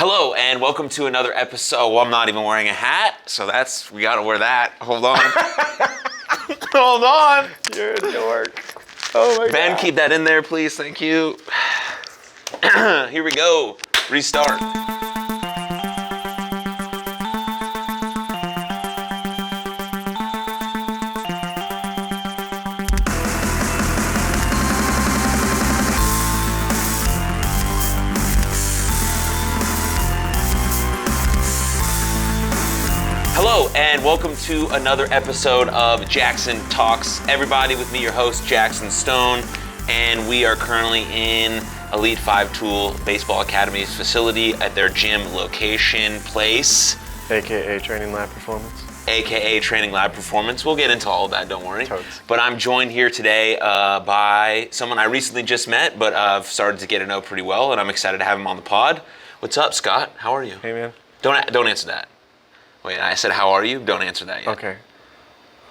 Hello and welcome to another episode. Well, I'm not even wearing a hat, so we gotta wear that. Hold on. Hold on. You're a dork. Oh my God. Ben, keep that in there, please. Thank you. Here we go. Restart. Hello and welcome to another episode of Jaxon Talks. Everybody, with me, your host, Jaxon Stone, and we are currently in Elite 5 Tool Baseball Academy's facility at their gym location place. AKA Training Lab Performance. AKA Training Lab Performance. We'll get into all of that, don't worry. Totes. But I'm joined here today by someone I recently just met, but I've started to get to know pretty well, and I'm excited to have him on the pod. What's up, Scott? How are you? Hey, man. Don't answer that. Wait, I said, how are you? Don't answer that yet. Okay.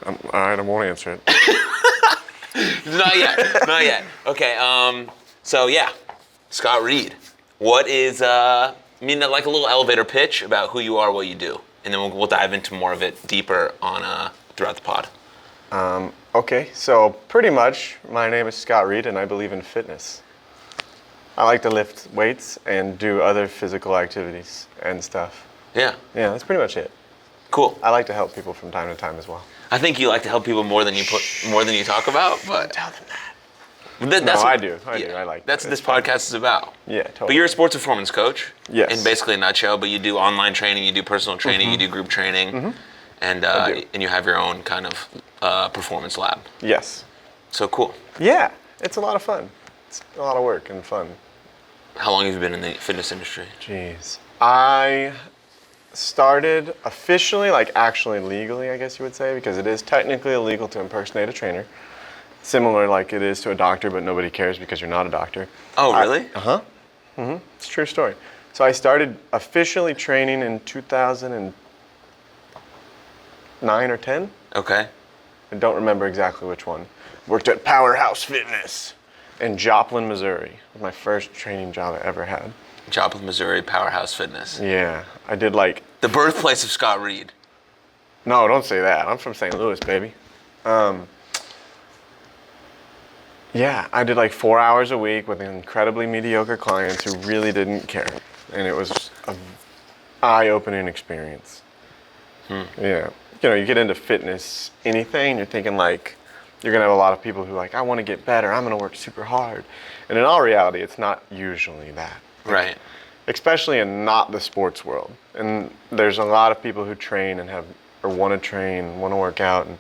All right, I won't answer it. Not yet. Okay, so yeah, Scott Reed. What is, like a little elevator pitch about who you are, what you do. And then we'll dive into more of it deeper on throughout the pod. Okay, so pretty much, my name is Scott Reed, and I believe in fitness. I like to lift weights and do other physical activities and stuff. Yeah. Yeah, that's pretty much it. Cool. I like to help people from time to time as well. I think you like to help people more than you talk about, but Tell them that. that's I do. I like that's that. what this podcast is about. Yeah, totally. But you're a sports performance coach. Yes. In basically a nutshell, but you do online training, you do personal training, you do group training, and you have your own kind of performance lab. Yes. So cool. Yeah, it's a lot of fun. It's a lot of work and fun. How long have you been in the fitness industry? Jeez. I started officially, actually legally, I guess you would say, because it is technically illegal to impersonate a trainer. Similar like it is to a doctor, but nobody cares because you're not a doctor. Oh, really? It's a true story. So I started officially training in 2009 or 10. Okay. I don't remember exactly which one. Worked at Powerhouse Fitness in Joplin, Missouri. It was my first training job I ever had. Joplin, Missouri, Powerhouse Fitness. Yeah, I did The birthplace of Scott Reed. No, don't say that. I'm from St. Louis, baby. Yeah, I did 4 hours a week with incredibly mediocre clients who really didn't care. And it was an eye-opening experience. Yeah. You get into fitness, anything, you're thinking you're gonna have a lot of people who I want to get better, I'm gonna work super hard. And in all reality, it's not usually that. Right. Especially in not the sports world. And there's a lot of people who train and want to train, want to work out, and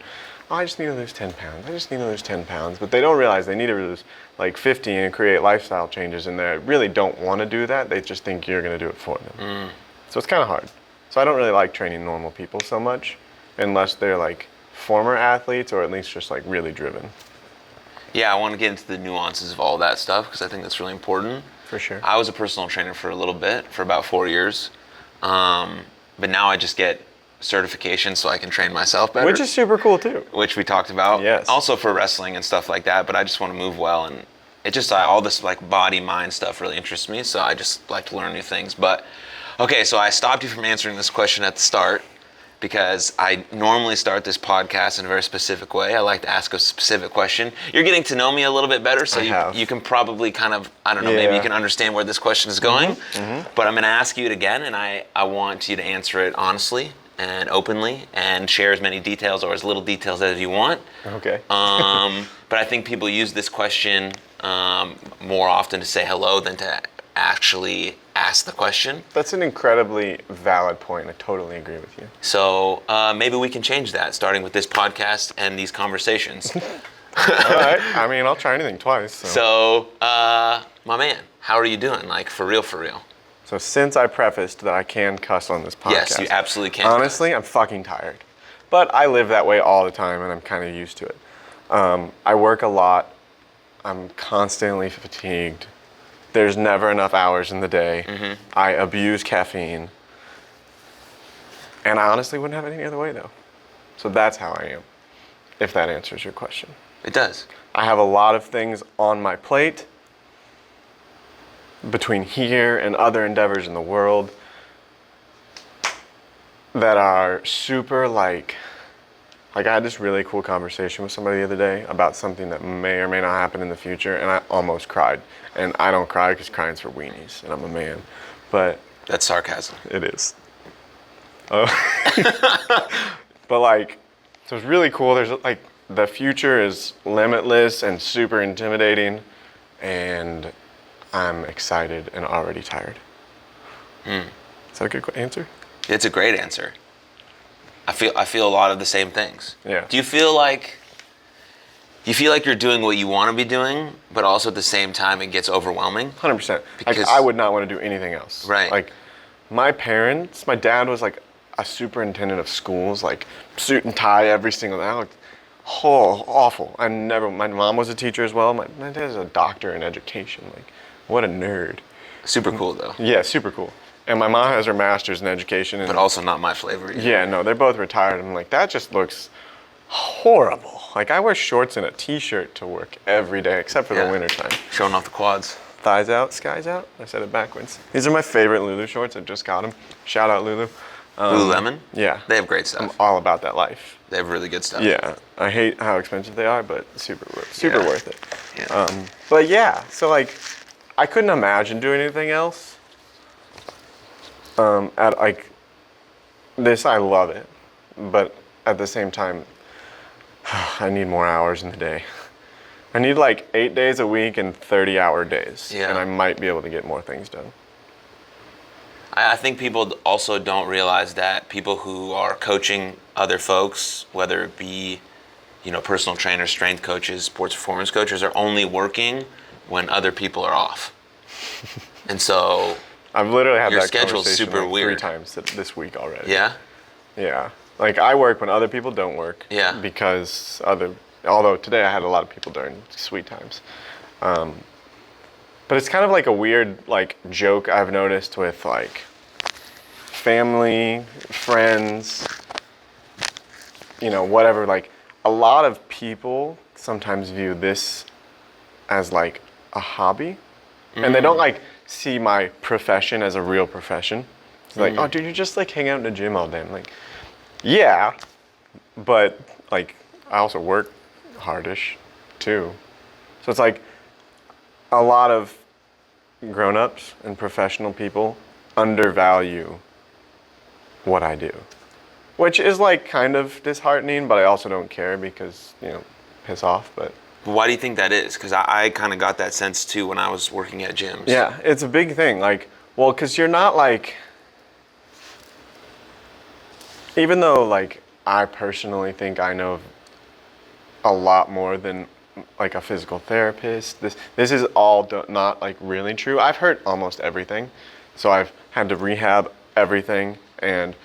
I just need to lose 10 pounds. I just need to lose 10 pounds. But they don't realize they need to lose 50 and create lifestyle changes, and they really don't want to do that. They just think you're going to do it for them. So it's kind of hard. So I don't really like training normal people so much, unless they're former athletes or at least just really driven. Yeah, I want to get into the nuances of all that stuff because I think that's really important. For sure. I was a personal trainer for a little bit, for about 4 years. But now I just get certification so I can train myself better. Which is super cool too. Which we talked about. Yes. Also for wrestling and stuff like that, but I just want to move well, and it just, all this body, mind stuff really interests me, so I just like to learn new things. But, okay, so I stopped you from answering this question at the start because I normally start this podcast in a very specific way. I like to ask a specific question. You're getting to know me a little bit better, so you can probably kind of, maybe you can understand where this question is going. But I'm going to ask you it again, and I want you to answer it honestly and openly and share as many details or as little details as you want. Okay. But I think people use this question more often to say hello than to actually ask the question. That's an incredibly valid point. I totally agree with you. So maybe we can change that, starting with this podcast and these conversations. All right. I'll try anything twice. So, my man, how are you doing? For real, for real? So since I prefaced that I can cuss on this podcast. Yes, you absolutely can. Honestly, I'm fucking tired. But I live that way all the time, and I'm kind of used to it. I work a lot. I'm constantly fatigued. There's never enough hours in the day. I abuse caffeine. And I honestly wouldn't have it any other way, though. So that's how I am, if that answers your question. It does. I have a lot of things on my plate between here and other endeavors in the world. that are super like I had this really cool conversation with somebody the other day about something that may or may not happen in the future, and I almost cried. And I don't cry because crying's for weenies, and I'm a man. But That's sarcasm. it is. But like, so it's really cool. There's like, the future is limitless and super intimidating, and I'm excited and already tired. Is that a good answer? It's a great answer. I feel a lot of the same things. Yeah. Do you feel like you're doing what you want to be doing, but also at the same time it gets overwhelming? 100%. Because- Like, I would not want to do anything else. Right. Like, my dad was like a superintendent of schools, like suit and tie every single day. Like, awful. My mom was a teacher as well. My dad is a doctor in education. Like, what a nerd. Super cool though. Yeah, super cool. And my mom has her master's in education. And But also not my flavor either. yeah, no, they're both retired. I'm like, that just looks horrible. Like, I wear shorts and a t-shirt to work every day, except for Yeah. the wintertime. Showing off the quads. Thighs out, skies out. I said it backwards. These are my favorite Lulu shorts. I just got them. Shout out Lulu. Lululemon? Yeah. They have great I'm stuff. all about that life. They have really good stuff. Yeah. I hate how expensive they are, but super Yeah. worth it. Yeah. But yeah, so like, I couldn't imagine doing anything else. At like this, I love it, but at the same time, I need more hours in the day. I need like 8 days a week and 30-hour days, Yeah. and I might be able to get more things done. I think people also don't realize that people who are coaching other folks, whether it be, personal trainers, strength coaches, sports performance coaches, are only working when other people are off. And so I've literally had Your that schedule's conversation super like weird. 3 times this week already. Yeah. Yeah. Like, I work when other people don't work. Yeah. Because although today I had a lot of people during sweet times. But it's kind of like a weird like joke I've noticed with like family, friends, whatever. Like, a lot of people sometimes view this as like a hobby. And they don't like see my profession as a real profession. It's like, oh, dude, you just like hang out in the gym all day. I'm like, yeah, but like I also work hardish too. So it's like a lot of grown-ups and professional people undervalue what I do, which is like kind of disheartening, but I also don't care because, piss off, but. Why do you think that is? Because I kind of got that sense too when I was working at gyms. Yeah, it's a big thing. Like, well, because you're not like, even though like I personally think I know a lot more than like a physical therapist. This is all not like really true. I've heard almost everything, so I've had to rehab everything, and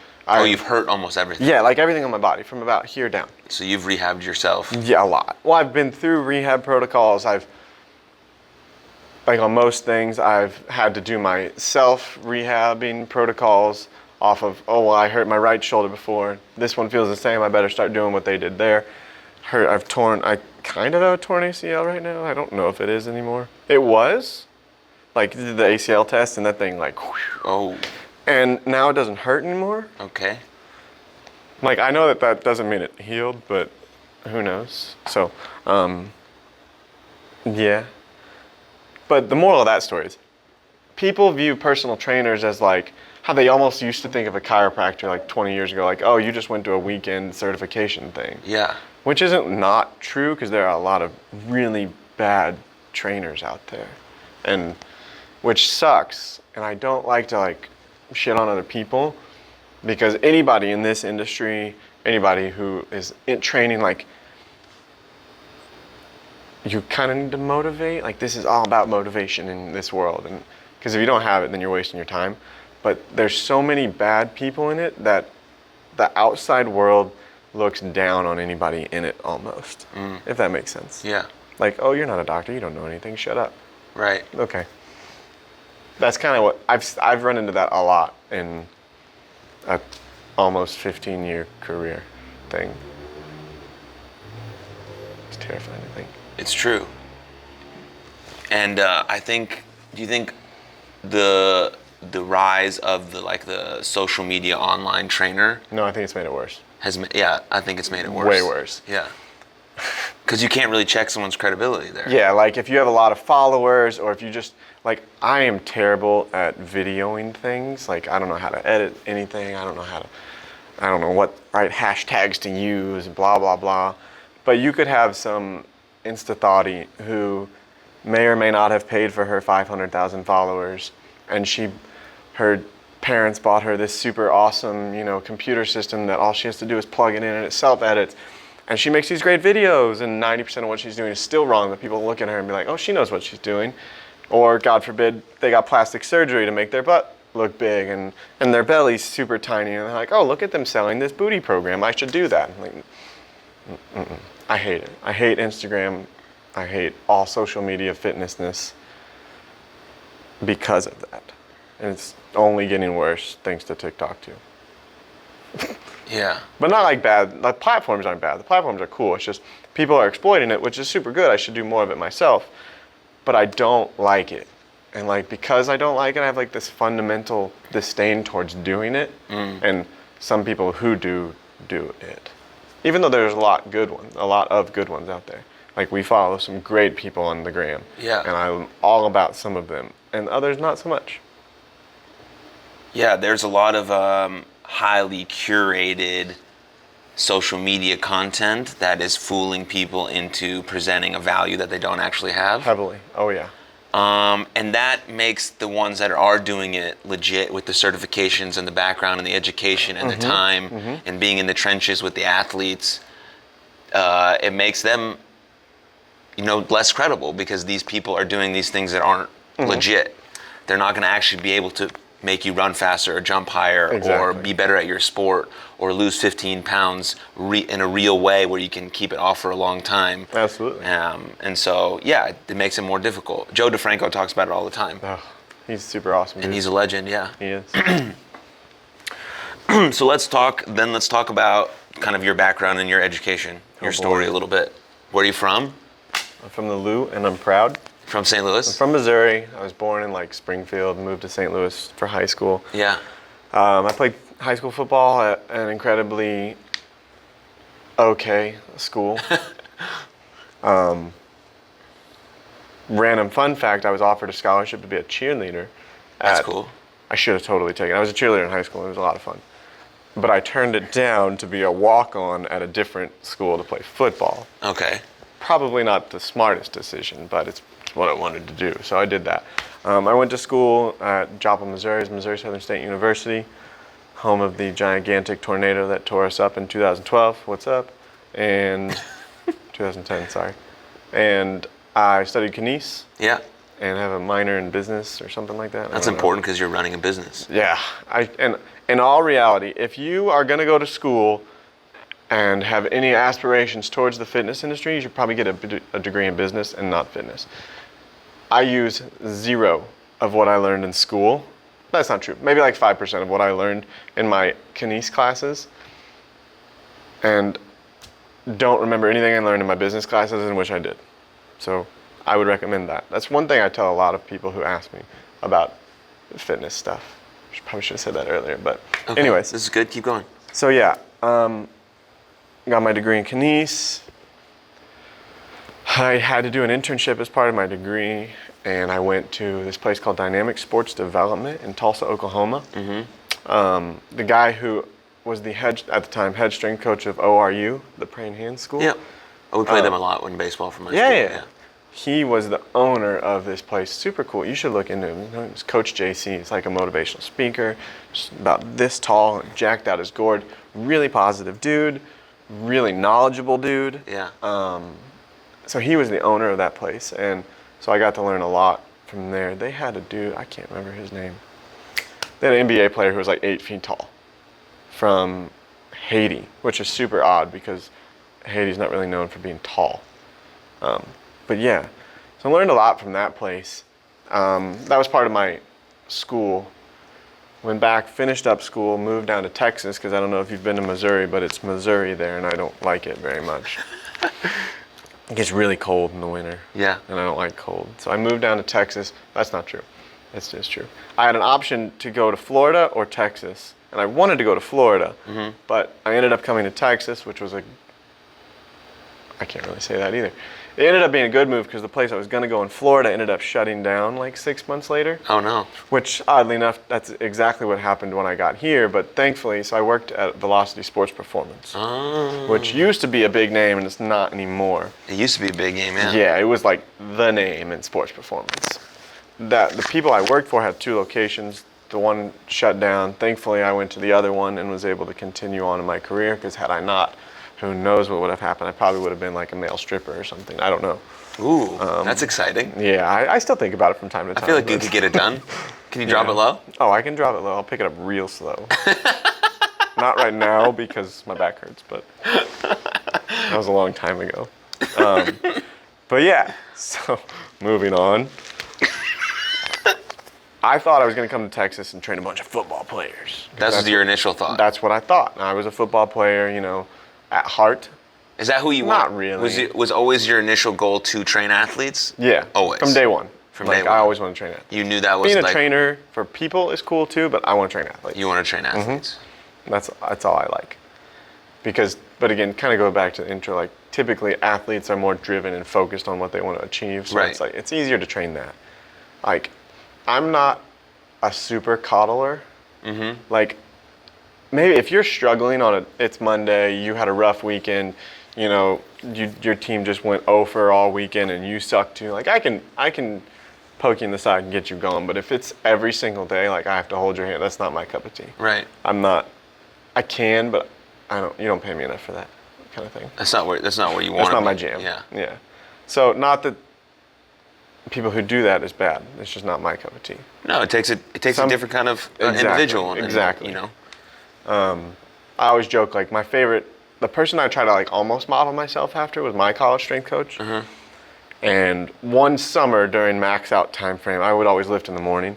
You've hurt almost everything. yeah, like everything on my body from about here down. So you've rehabbed yourself. Yeah, a lot. Well, I've been through rehab protocols. Like on most things, I've had to do my self-rehabbing protocols off of, I hurt my right shoulder before. This one feels the same. I better start doing what they did there. I kind of have a torn ACL right now. I don't know if it is anymore. It was. Like, did the ACL test and that thing like, whew. Oh, And now it doesn't hurt anymore. okay. Like, I know that doesn't mean it healed, but who knows? So, yeah. But the moral of that story is, people view personal trainers as like how they almost used to think of a chiropractor like 20 years ago, like, oh, you just went to a weekend certification thing. Yeah. Which isn't not true, because there are a lot of really bad trainers out there, and which sucks. And I don't like to like shit on other people, because anybody in this industry, anybody who is in training, like, you kind of need to motivate. Like, this is all about motivation in this world, and because if you don't have it, then you're wasting your time. But there's so many bad people in it that the outside world looks down on anybody in it almost, if that makes sense. Yeah. Like, oh, you're not a doctor, you don't know anything, shut up. Right. Okay. That's kind of what I've run into that a lot in a almost 15-year career thing. It's terrifying to think. It's true. And do you think the the rise of the social media online trainer No, I think it's made it worse. I think it's made it worse. Way worse. Yeah. Because you can't really check someone's credibility there. Yeah, like if you have a lot of followers, or if you just, like, I am terrible at videoing things. Like, I don't know how to edit anything. I don't know what right hashtags to use, blah, blah, blah. But you could have some Insta-thotty who may or may not have paid for her 500,000 followers, and her parents bought her this super awesome, computer system that all she has to do is plug it in and it self-edits. And she makes these great videos, and 90% of what she's doing is still wrong, but people look at her and be like, oh, she knows what she's doing. Or, God forbid, they got plastic surgery to make their butt look big, and their belly's super tiny, and they're like, oh, look at them selling this booty program. I should do that. I'm like, I hate it. I hate Instagram. I hate all social media fitnessness because of that. And it's only getting worse thanks to TikTok, too. Yeah. But not like bad. The platforms aren't bad. The platforms are cool. It's just people are exploiting it, which is super good. I should do more of it myself. But I don't like it. And because I don't like it, I have this fundamental disdain towards doing it. And some people who do it. Even though there's a lot of good ones out there. We follow some great people on the gram. Yeah. And I'm all about some of them. And others not so much. Yeah, there's a lot of highly curated social media content that is fooling people into presenting a value that they don't actually have. Heavily. Oh, yeah. And that makes the ones that are doing it legit with the certifications and the background and the education and the time and being in the trenches with the athletes, it makes them, less credible, because these people are doing these things that aren't legit. They're not going to actually be able to make you run faster or jump higher or be better at your sport or lose 15 pounds in a real way where you can keep it off for a long time. Absolutely. And so, yeah, it makes it more difficult. Joe DeFranco talks about it all the time. Oh, he's super awesome. And he's a legend, yeah. He is. So let's talk about kind of your background and your education, your story a little bit. Where are you from? I'm from the Lou, and I'm proud. From St. Louis? I'm from Missouri. I was born in Springfield, moved to St. Louis for high school. Yeah. I played high school football at an incredibly okay school. Random fun fact, I was offered a scholarship to be a cheerleader. That's cool. I should have totally taken it. I was a cheerleader in high school. It was a lot of fun. But I turned it down to be a walk-on at a different school to play football. Okay. Probably not the smartest decision, but it's what I wanted to do, so I did that. I went to school at Joplin, Missouri, Missouri Southern State University, home of the gigantic tornado that tore us up in 2012. What's up? And 2010, sorry. And I studied kines. Yeah. And have a minor in business or something like that. That's important because you're running a business. Yeah. And in all reality, if you are going to go to school and have any aspirations towards the fitness industry, you should probably get a degree in business and not fitness. I use zero of what I learned in school. That's not true. Maybe 5% of what I learned in my kines classes. And don't remember anything I learned in my business classes, and wish I did. So I would recommend that. That's one thing I tell a lot of people who ask me about fitness stuff. Probably should have said that earlier, but okay. Anyways. This is good. Keep going. So yeah, got my degree in kines. I had to do an internship as part of my degree, and I went to this place called Dynamic Sports Development in Tulsa, Oklahoma. The guy who was at the time, head strength coach of ORU, the Praying Hands School. Yeah. Oh, we played them a lot in baseball from my school. Yeah. He was the owner of this place. Super cool. You should look into him. His name is Coach JC. He's like a motivational speaker, just about this tall, jacked out as gourd. Really positive dude. Really knowledgeable dude. Yeah. So he was the owner of that place, and so I got to learn a lot from there. They had a dude, I can't remember his name. They had an NBA player who was 8 feet tall from Haiti, which is super odd because Haiti's not really known for being tall. But yeah, so I learned a lot from that place. That was part of my school. Went back, finished up school, moved down to Texas, because I don't know if you've been to Missouri, but it's Missouri there, and I don't like it very much. It gets really cold in the winter. Yeah. And I don't like cold. So I moved down to Texas. That's not true. That's just true. I had an option to go to Florida or Texas, and I wanted to go to Florida, but I ended up coming to Texas, which was I can't really say that either. It ended up being a good move because the place I was going to go in Florida ended up shutting down like 6 months later. Oh no. Which, oddly enough, that's exactly what happened when I got here. But thankfully, so I worked at Velocity Sports Performance, which used to be a big name, and it's not anymore. It used to be a big game, yeah. Yeah, it was like the name in sports performance. The people I worked for had 2 locations. The one shut down. Thankfully, I went to the other one and was able to continue on in my career, because had I not, who knows what would have happened. I probably would have been like a male stripper or something. I don't know. Ooh, that's exciting. Yeah, I still think about it from time to time. I feel like you could get it done. Can you drop it low? Oh, I can drop it low. I'll pick it up real slow. Not right now because my back hurts, but that was a long time ago. But yeah, so moving on. I thought I was going to come to Texas and train a bunch of football players. That was your initial thought? That's what I thought. I was a football player, at heart. Is that who you Not want? really. Was always your initial goal to train athletes? Yeah. Always. From day one. From day one. I always want to train athletes. You knew that was being a trainer for people is cool too, but I want to train athletes. You want to train athletes. That's all I like. But again, kind of go back to the intro, like typically athletes are more driven and focused on what they want to achieve. So Right. it's like it's easier to train that. Like, I'm not a super coddler. Like, maybe if you're struggling it's Monday, you had a rough weekend, your team just went 0 for all weekend and you suck too. Like, I can poke you in the side and get you going. But if it's every single day, like I have to hold your hand, that's not my cup of tea. Right. I can, but you don't pay me enough for that kind of thing. That's not where you want. That's not my jam. Yeah. Yeah. So not that people who do that is bad. It's just not my cup of tea. No, it takes a different kind of individual. Exactly. I always joke, like the person I try to like almost model myself after was my college strength coach. And one summer during max out time frame, I would always lift in the morning,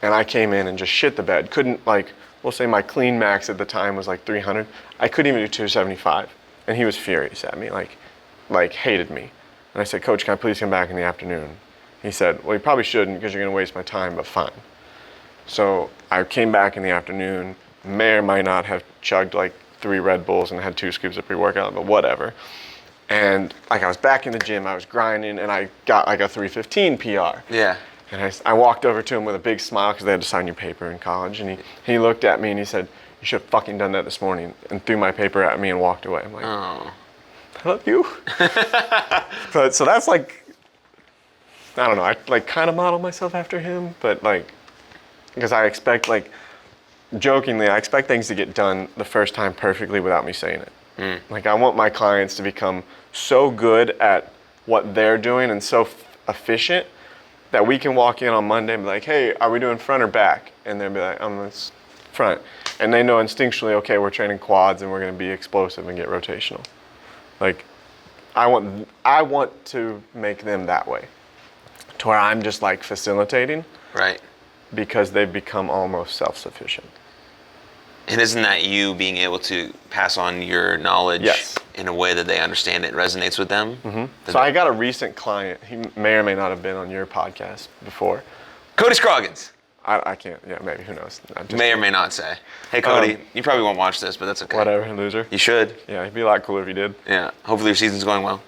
and I came in and just shit the bed. Couldn't, like, we'll say my clean max at the time was like 300. I couldn't even do 275, and he was furious at me, like hated me. And I said, Coach, can I please come back in the afternoon? He said, well, you probably shouldn't because you're going to waste my time, but fine. So I came back in the afternoon, may or might not have chugged like 3 Red Bulls and had 2 scoops of pre-workout, but whatever. And like I was back in the gym, I was grinding, and I got like a 315 PR. Yeah. And I walked over to him with a big smile because they had to sign your paper in college. And he looked at me and he said, you should have fucking done that this morning, and threw my paper at me and walked away. I'm like, Oh. I love you. But so that's like, I don't know, I like kind of model myself after him, but like, because I expect, like, jokingly, I expect things to get done the first time perfectly without me saying it. Like, I want my clients to become so good at what they're doing and so efficient that we can walk in on Monday and be like, hey, are we doing front or back? And they'll be like, it's front. And they know instinctually, okay, we're training quads and we're going to be explosive and get rotational. Like, I want to make them that way, to where I'm just like facilitating. Right. Because they've become almost self-sufficient. And isn't that you being able to pass on your knowledge in a way that they understand it resonates with them? So I got a recent client. He may or may not have been on your podcast before. Cody Scroggins. I can't. Yeah, maybe. Who knows? May or may not say. Hey, Cody, you probably won't watch this, but that's okay. Whatever, loser. You should. Yeah, it'd be a lot cooler if you did. Yeah. Hopefully your season's going well.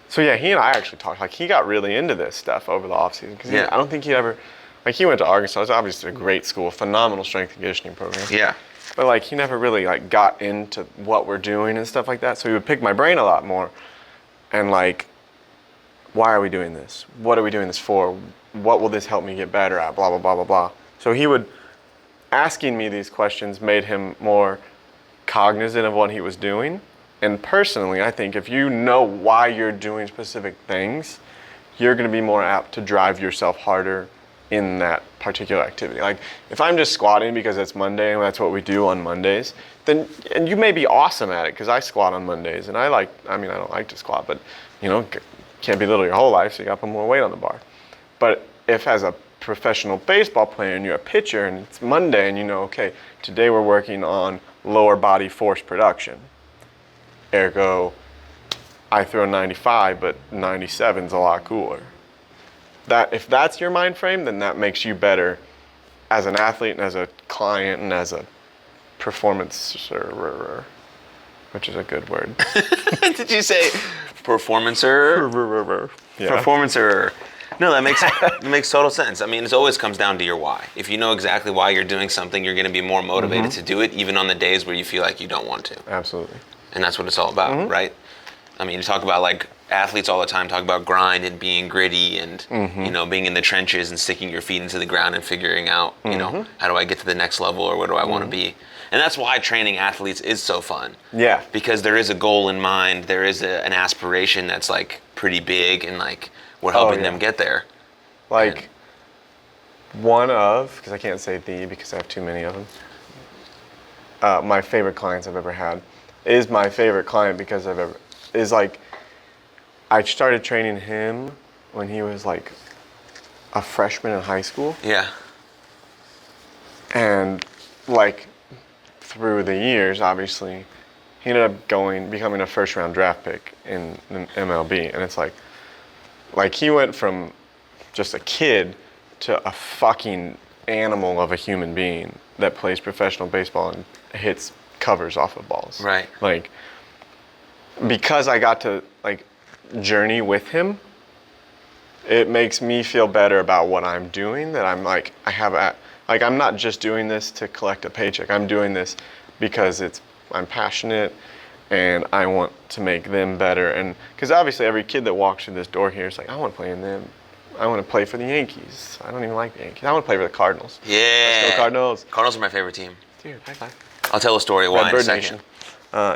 So yeah, he and I actually talked. Like, he got really into this stuff over the off season because I don't think he ever. Like, he went to Arkansas. It's obviously a great school, phenomenal strength and conditioning program. Yeah. But like, he never really like got into what we're doing and stuff like that. So he would pick my brain a lot more, and like, why are we doing this? What are we doing this for? What will this help me get better at? Blah blah blah blah blah. So he would asking me these questions made him more cognizant of what he was doing. And personally, I think if you know why you're doing specific things, you're going to be more apt to drive yourself harder in that particular activity. Like, if I'm just squatting because it's Monday and that's what we do on Mondays, then, and you may be awesome at it, because I squat on Mondays, and I don't like to squat, but can't be little your whole life, so you got to put more weight on the bar. But if as a professional baseball player and you're a pitcher and it's Monday and okay, today we're working on lower body force production. Ergo, I throw 95, but 97's a lot cooler. that if that's your mind frame, then that makes you better as an athlete and as a client and as a performancer, which is a good word. Did you say performancer? Yeah. Performancer. No, that makes total sense. I mean, it always comes down to your why. If you know exactly why you're doing something, you're going to be more motivated to do it, even on the days where you feel like you don't want to. Absolutely. And that's what it's all about, right? I mean, you talk about like athletes all the time talk about grind and being gritty and you know, being in the trenches and sticking your feet into the ground and figuring out, you know, how do I get to the next level or where do I want to be? And that's why training athletes is so fun. Yeah. Because there is a goal in mind, there is an aspiration that's like pretty big, and like we're helping them get there. Like one of, because I can't say the because I have too many of them. My favorite clients I've ever had is my favorite client because I started training him when he was like a freshman in high school. Yeah. And like through the years, obviously, he ended up becoming a first round draft pick in MLB. And it's like he went from just a kid to a fucking animal of a human being that plays professional baseball and hits covers off of balls. Right. Like, because I got to like journey with him, it makes me feel better about what I'm doing, that I'm like, I'm not just doing this to collect a paycheck. I'm doing this because I'm passionate and I want to make them better. And because obviously every kid that walks through this door here is like, I want to play in them. I want to play for the Yankees. I don't even like the Yankees. I want to play for the Cardinals. Yeah. Let's go Cardinals. Cardinals are my favorite team. Dude, high five. I'll tell a story why in a Redbird second. Nation.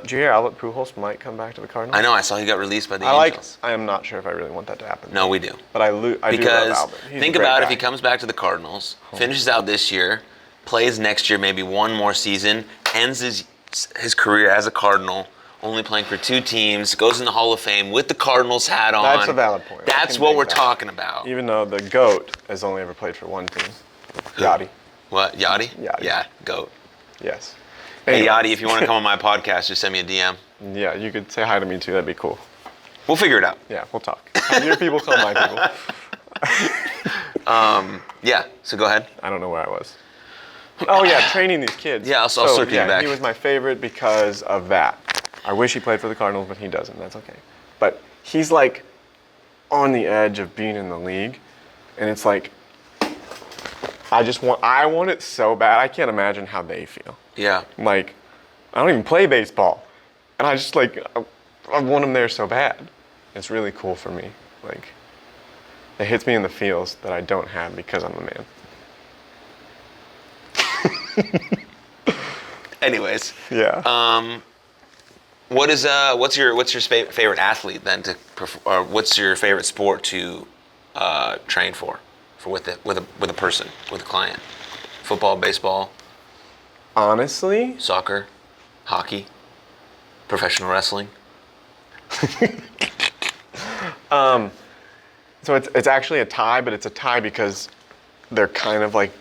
Did you hear Albert Pujols might come back to the Cardinals? I know, I saw he got released by the Angels. I am not sure if I really want that to happen. No, we do. But I do love Because Albert. He's think a great about guy. if he comes back to the Cardinals, finishes out this year, plays next year, maybe one more season, ends his career as a Cardinal, only playing for 2 teams, goes in the Hall of Fame with the Cardinals hat on. That's a valid point. That's what we're talking about. Even though the GOAT has only ever played for one team. Yachty. What? Yachty? Yachty. Yeah, GOAT. Yes. Hey, Anyway. Yachty, if you want to come on my podcast, just send me a DM. Yeah, you could say hi to me too. That'd be cool. We'll figure it out. Yeah, we'll talk. Have your people call my people. Yeah, so go ahead. I don't know where I was. Oh yeah, training these kids. Yeah, I'll circle you back. He was my favorite because of that. I wish he played for the Cardinals, but he doesn't. That's okay. But he's like on the edge of being in the league, and it's like I want it so bad. I can't imagine how they feel. Yeah. Like, I don't even play baseball, and I just like I want him there so bad. It's really cool for me. Like, it hits me in the feels that I don't have because I'm a man. Anyways. Yeah. What's your favorite athlete then or what's your favorite sport to train for with a person, with a client? Football, baseball, Honestly, soccer, hockey, professional wrestling. so it's actually a tie, but it's a tie because they're kind of like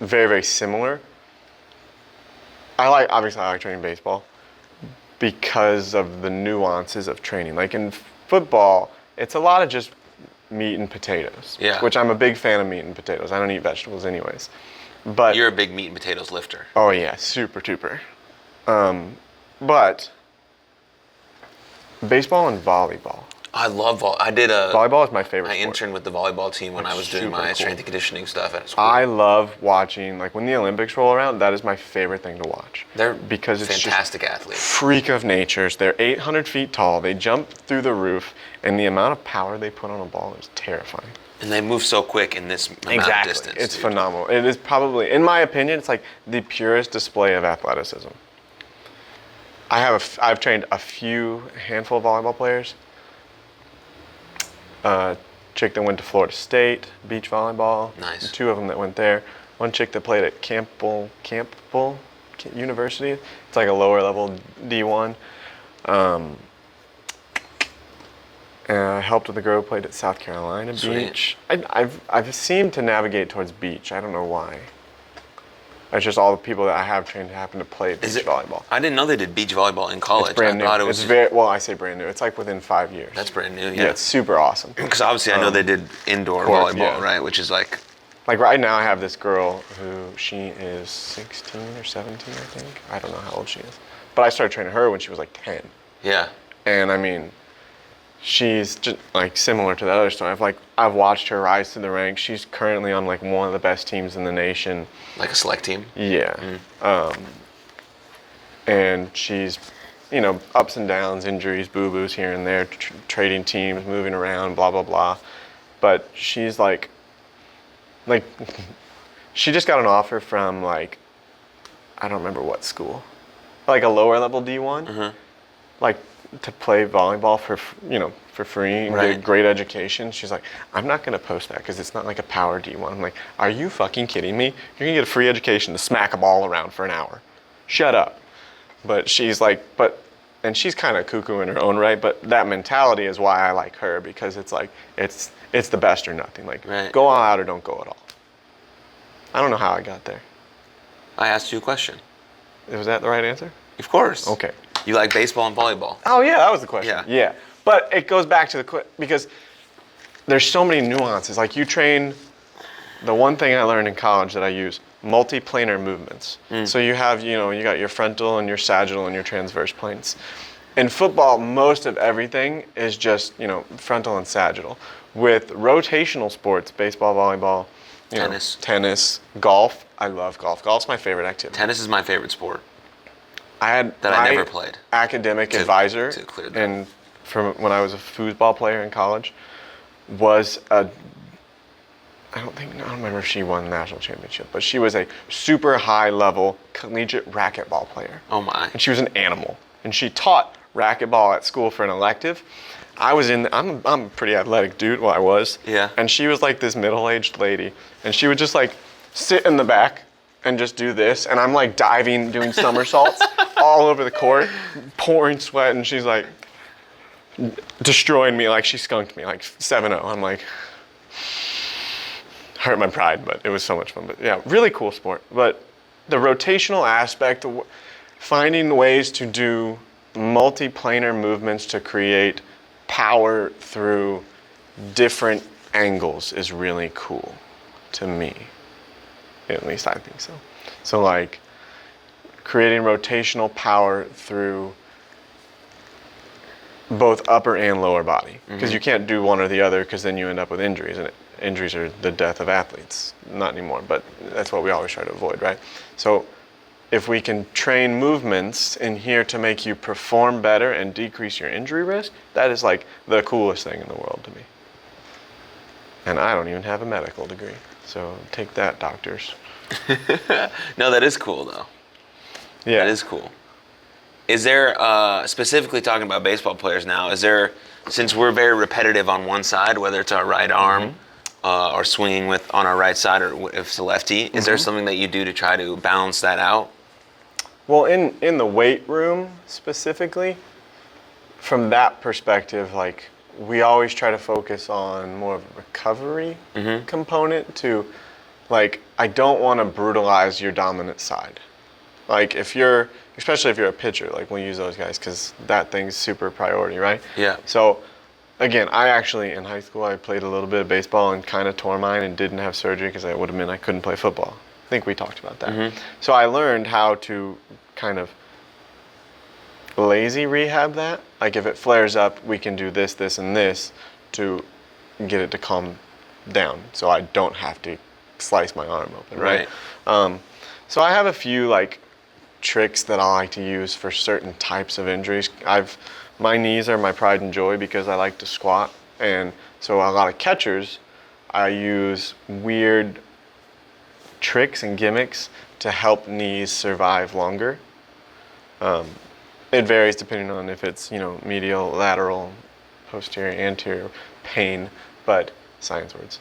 very, very similar. Obviously I like training baseball because of the nuances of training. Like in football, it's a lot of just meat and potatoes. Yeah. Which I'm a big fan of meat and potatoes. I don't eat vegetables anyways. But You're a big meat and potatoes lifter. oh yeah, super duper. But baseball and volleyball. I love Volleyball is my favorite I sport. interned with the volleyball team when I was doing super my cool. strength and conditioning stuff at school. I love watching, like when the Olympics roll around, that is my favorite thing to watch. They're because it's fantastic just athletes. freak of natures. They're 800 feet tall. They jump through the roof, and the amount of power they put on a ball is terrifying. And they move so quick in this amount of distance. It's dude. phenomenal. It is probably, in my opinion, it's like the purest display of athleticism. I've trained a handful of volleyball players. Chick that went to Florida State, beach volleyball. Nice. 2 of them that went there. One chick that played at Campbell University. It's like a lower level D1. And I helped with a girl who played at South Carolina Sweet. Beach. I've seemed to navigate towards beach. I don't know why. It's just all the people that I have trained happen to play beach volleyball. I didn't know they did beach volleyball in college. It's brand new. I thought it was I say brand new. It's like within 5 years. That's brand new. Yeah, it's super awesome. Because obviously I know they did indoor court, volleyball, right? Which is like right now I have this girl who she is 16 or 17, I think. I don't know how old she is. But I started training her when she was like 10. yeah. And I mean, she's just like similar to that other story. I've watched her rise to the ranks. She's currently on like one of the best teams in the nation. Like a select team? Yeah. And she's, ups and downs, injuries, boo-boos here and there, trading teams, moving around, blah, blah, blah. But she's like, she just got an offer from I don't remember what school, like a lower level D1, to play volleyball for free and get a great education. She's like, I'm not going to post that because it's not like a power D1. I'm like, are you fucking kidding me? You're going to get a free education to smack a ball around for an hour. Shut up. But she's like, and she's kind of cuckoo in her own right, but that mentality is why I like her, because it's like, it's the best or nothing. Go all out or don't go at all. I don't know how I got there. I asked you a question. Was that the right answer? Of course. Okay. You like baseball and volleyball. Oh yeah, that was the question. Yeah. But it goes back to because there's so many nuances. Like you train, the one thing I learned in college that I use, multiplanar movements. So you have, you got your frontal and your sagittal and your transverse planes. In football, most of everything is just, frontal and sagittal. With rotational sports, baseball, volleyball, tennis, golf. I love golf. Golf's my favorite activity. Tennis is my favorite sport. I never played. Academic advisor, and from when I was a foosball player in college, was I don't remember if she won the national championship, but she was a super high level collegiate racquetball player. Oh my! And she was an animal, and she taught racquetball at school for an elective. I'm a pretty athletic dude. Well, I was. Yeah. And she was like this middle-aged lady, and she would just like sit in the back and just do this, and I'm like diving, doing somersaults all over the court, pouring sweat, and she's like destroying me, like she skunked me, like 7-0. I'm like, hurt my pride, but it was so much fun. But yeah, really cool sport. But the rotational aspect, finding ways to do multiplanar movements to create power through different angles is really cool to me. At least I think so. So like creating rotational power through both upper and lower body, because you can't do one or the other, because then you end up with injuries, and injuries are the death of athletes. Not anymore, but that's what we always try to avoid, right? So if we can train movements in here to make you perform better and decrease your injury risk, that is like the coolest thing in the world to me. And I don't even have a medical degree. So take that, doctors. No, that is cool though. Yeah. That is cool. Is there, specifically talking about baseball players now, since we're very repetitive on one side, whether it's our right arm or swinging on our right side, or if it's a lefty, is there something that you do to try to balance that out? Well, in the weight room specifically, from that perspective, like we always try to focus on more of a recovery component to, like, I don't want to brutalize your dominant side. Like especially if you're a pitcher, like we'll use those guys because that thing's super priority, right? Yeah. So again, I actually, in high school, I played a little bit of baseball and kind of tore mine and didn't have surgery because that would have meant I couldn't play football. I think we talked about that. So I learned how to kind of lazy rehab that. Like if it flares up, we can do this, this, and this to get it to calm down so I don't have to slice my arm open, right? So I have a few like tricks that I like to use for certain types of injuries. My knees are my pride and joy because I like to squat, and so a lot of catchers, I use weird tricks and gimmicks to help knees survive longer. It varies depending on if it's, medial, lateral, posterior, anterior, pain, but science words.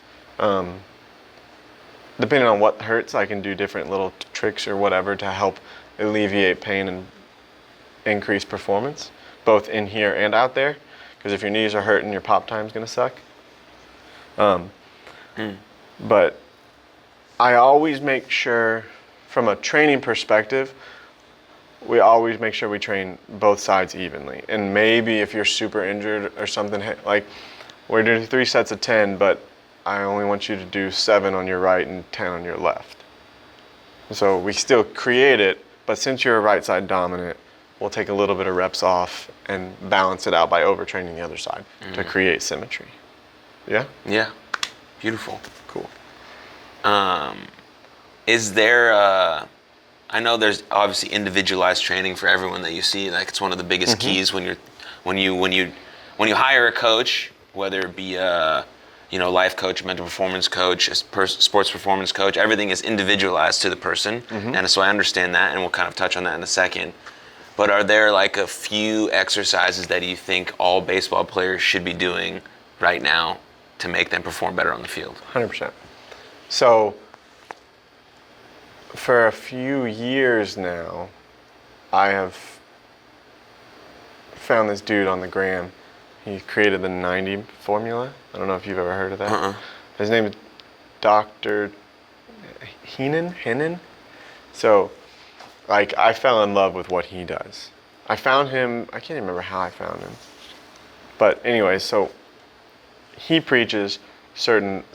Depending on what hurts, I can do different little tricks or whatever to help alleviate pain and increase performance, both in here and out there. Because if your knees are hurting, your pop time's gonna suck. But I always make sure from a training perspective, we always make sure we train both sides evenly. And maybe if you're super injured or something, like we're doing 3 sets of 10, but I only want you to do 7 on your right and 10 on your left. So we still create it, but since you're a right side dominant, we'll take a little bit of reps off and balance it out by overtraining the other side to create symmetry. Yeah? Yeah. Beautiful. Cool. Is there I know there's obviously individualized training for everyone that you see. Like it's one of the biggest keys when you hire a coach, whether it be a life coach, mental performance coach, a sports performance coach. Everything is individualized to the person, and so I understand that, and we'll kind of touch on that in a second. But are there like a few exercises that you think all baseball players should be doing right now to make them perform better on the field? 100%. So for a few years now, I have found this dude on the gram. He created the 90 formula. I don't know if you've ever heard of that. His name is Dr. Hennen. So, like, I fell in love with what he does. I found him, I can't even remember how I found him. But anyway, so he preaches specific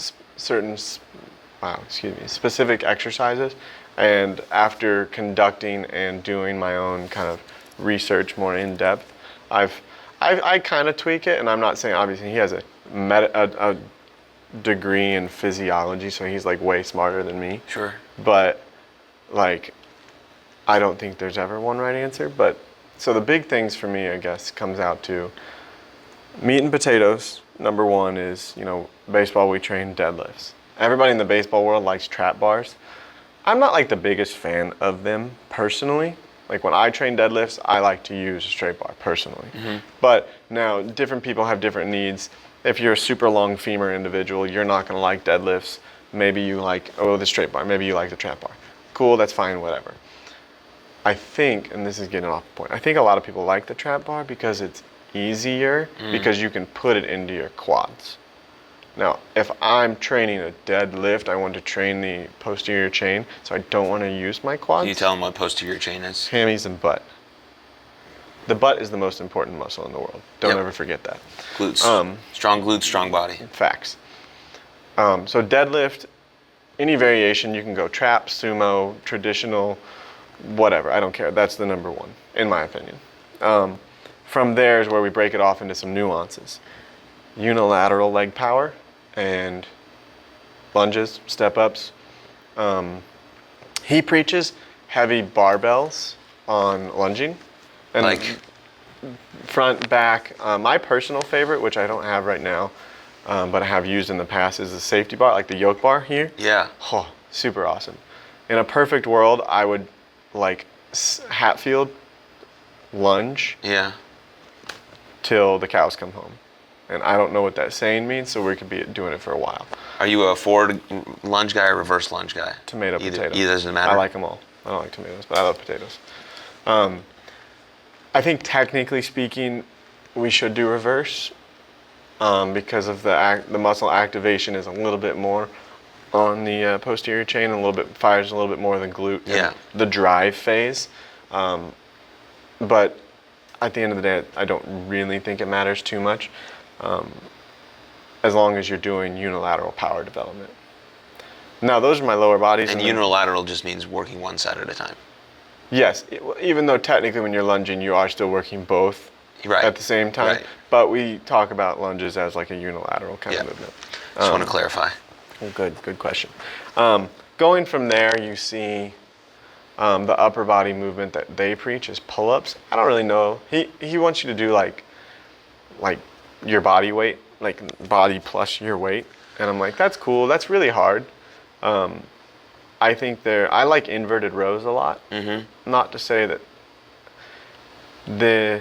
exercises. And after conducting and doing my own kind of research more in depth, I kind of tweak it, and I'm not saying, obviously he has a degree in physiology, so he's like way smarter than me. Sure. But like, I don't think there's ever one right answer. But so the big things for me, I guess, comes out to meat and potatoes. Number one is, baseball, we train deadlifts. Everybody in the baseball world likes trap bars. I'm not like the biggest fan of them personally. Like when I train deadlifts, I like to use a straight bar personally. But now different people have different needs. If you're a super long femur individual, you're not going to like deadlifts. Maybe you like, the straight bar. Maybe you like the trap bar. Cool, that's fine, whatever. I think, and this is getting off the point, I think a lot of people like the trap bar because it's easier because you can put it into your quads. Now, if I'm training a deadlift, I want to train the posterior chain, so I don't want to use my quads. Can you tell them what posterior chain is? Hammies and butt. The butt is the most important muscle in the world. Don't ever forget that. Glutes. Strong glutes, strong body. Facts. So deadlift, any variation, you can go trap, sumo, traditional, whatever. I don't care. That's the number one, in my opinion. From there is where we break it off into some nuances. Unilateral leg power and lunges, step-ups. He preaches heavy barbells on lunging. And like? Front, back. My personal favorite, which I don't have right now, but I have used in the past, is the safety bar, like the yoke bar here. Yeah. Oh, super awesome. In a perfect world, I would like Hatfield lunge till the cows come home. And I don't know what that saying means, so we could be doing it for a while. Are you a forward lunge guy or reverse lunge guy? Tomato, potato. Either doesn't matter. I like them all. I don't like tomatoes, but I love potatoes. I think technically speaking, we should do reverse because of the muscle activation is a little bit more on the posterior chain, and fires a little bit more than glute. Yeah. The drive phase, but at the end of the day, I don't really think it matters too much. As long as you're doing unilateral power development. Now, those are my lower bodies. And unilateral just means working one side at a time. Yes, even though technically when you're lunging, you are still working both at the same time. Right. But we talk about lunges as like a unilateral kind of movement. Just want to clarify. Good question. Going from there, you see the upper body movement that they preach is pull-ups. I don't really know. He wants you to do like your body weight, like body plus your weight. And I'm like, that's cool. That's really hard. I think I like inverted rows a lot. Not to say that the